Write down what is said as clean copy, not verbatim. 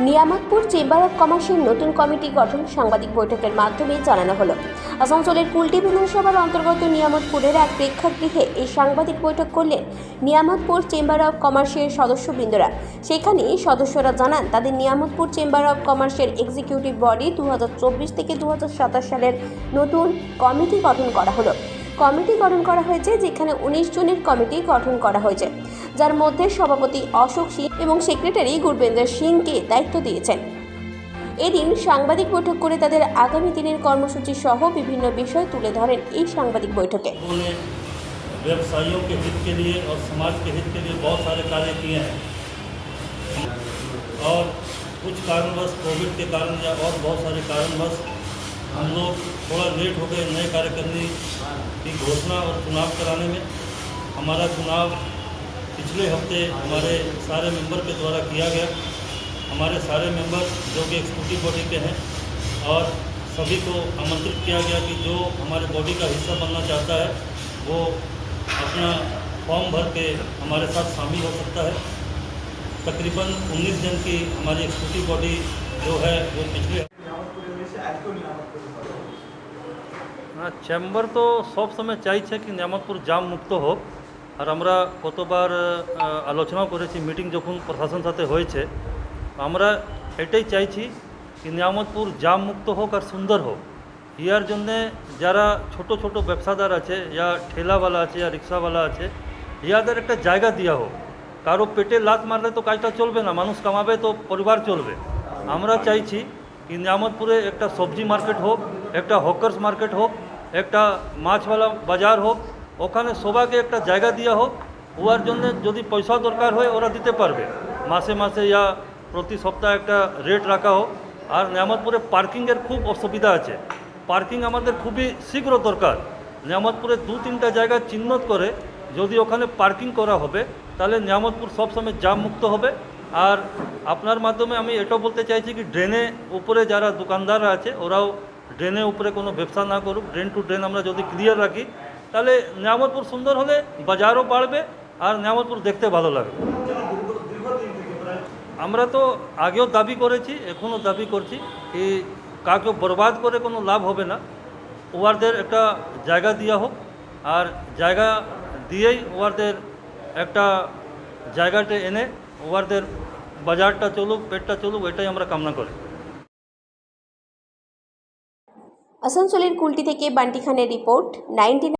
Niamatpur chamber of কমার্সের নতুন committee গঠন সাংবাদিক বৈঠকের মাধ্যমে জানানো হলো। আসানসোলের কুলটি বিধানসভার অন্তর্গত নিয়ামতপুরের এক প্রেক্ষাগৃহে এই সাংবাদিক বৈঠক করলেন নিয়ামতপুর চেম্বার অব কমার্সের সদস্যবৃন্দরা। সেখানে সদস্যরা জানান তাদের নিয়ামতপুর চেম্বার অব কমার্সের এক্সিকিউটিভ বডি 2024 থেকে 2027 সালের নতুন কমিটি গঠন করা হলো। কমিটি গঠন করা হয়েছে, যেখানে 19 জনের কমিটি গঠন করা হয়েছে, যার মধ্যে সভাপতি অশোক সিং এবং সেক্রেটারি গুরবেন্দ্র সিংকে দায়িত্ব দিয়েছেন। এদিন সাংবাদিক বৈঠক করে তাদের আগামী দিনের কর্মসূচি সহ বিভিন্ন বিষয় তুলে ধরেন এই সাংবাদিক বৈঠকে। व्यवसायियों के हित के लिए और समाज के हित के लिए बहुत सारे कार्य किए हैं और कुछ कारणवश कोविड के कारण या और बहुत सारे कारणवश हम लोग थोड़ा लेट हो गए नए कार्य करने की घोषणा और चुनाव कराने में। हमारा चुनाव पिछले हफ्ते हमारे सारे मेंबर के द्वारा किया गया। हमारे सारे मेंबर जो कि एक्सिक्यूटिव बॉडी के हैं और सभी को आमंत्रित किया गया कि जो हमारे बॉडी का हिस्सा बनना चाहता है वो अपना फॉर्म भर के हमारे साथ शामिल हो सकता है। तकरीबन 19 जन की हमारी एक्सिक्यूटिव बॉडी जो है वो पिछले চেম্বার তো সব সময় চাইছে কি নিয়ামতপুর জাম মুক্ত হোক। আর আমরা কতবার আলোচনা করেছি, মিটিং যখন প্রশাসন সাথে হয়েছে, আমরা এটাই চাইছি কি নিয়ামতপুর জাম মুক্ত হোক আর সুন্দর হোক। ইয়ার জন্যে যারা ছোট ছোট ব্যবসাদার আছে, ইয়া ঠেলাওয়ালা আছে, ইয়া রিক্সাওয়ালা আছে, ইয়াদের একটা জায়গা দেওয়া হোক। কারো পেটে লাত মারলে তো কাজটা চলবে না, মানুষ কামাবে তো পরিবার চলবে। আমরা চাইছি কি নিয়ামতপুরে একটা সবজি মার্কেট হোক, একটা হকার্স মার্কেট হোক, একটা মাছওয়ালা বাজার হোক, ওখানে সবাইকে একটা জায়গা দেওয়া হোক। ওর জন্য যদি পয়সা দরকার হয় ওরা দিতে পারবে, মাসে মাসে ইয়া প্রতি সপ্তাহে একটা রেট রাখা হোক। আর নিয়ামতপুরে পার্কিংয়ের খুব অসুবিধা আছে, পার্কিং আমাদের খুবই শীঘ্র দরকার। নিয়ামতপুরে 2-3টা জায়গা চিহ্নিত করে যদি ওখানে পার্কিং করা হবে তাহলে নিয়ামতপুর সবসময় জাম মুক্ত হবে। আর আপনার মাধ্যমে আমি এটাও বলতে চাইছি কি ড্রেনে উপরে যারা দোকানদাররা আছে ওরাও ড্রেনে উপরে কোনো ব্যবসা না করুক। ড্রেন টু ড্রেন আমরা যদি ক্লিয়ার রাখি তাহলে নিয়ামতপুর সুন্দর হলে বাজারও বাড়বে আর নিয়ামতপুর দেখতে ভালো লাগবে। আমরা তো আগেও দাবি করেছি, এখনও দাবি করছি কি কাউকে বরবাদ করে কোনো লাভ হবে না। ওয়ারদের একটা জায়গা দেওয়া হোক আর জায়গা দিয়েই ওয়ারদের একটা জায়গাটা এনে ওয়ারদের বাজারটা চলুক, পেটটা চলুক, এটাই আমরা কামনা করি। আসানসোলের কুলটি থেকে বান্টি খানের রিপোর্ট 99।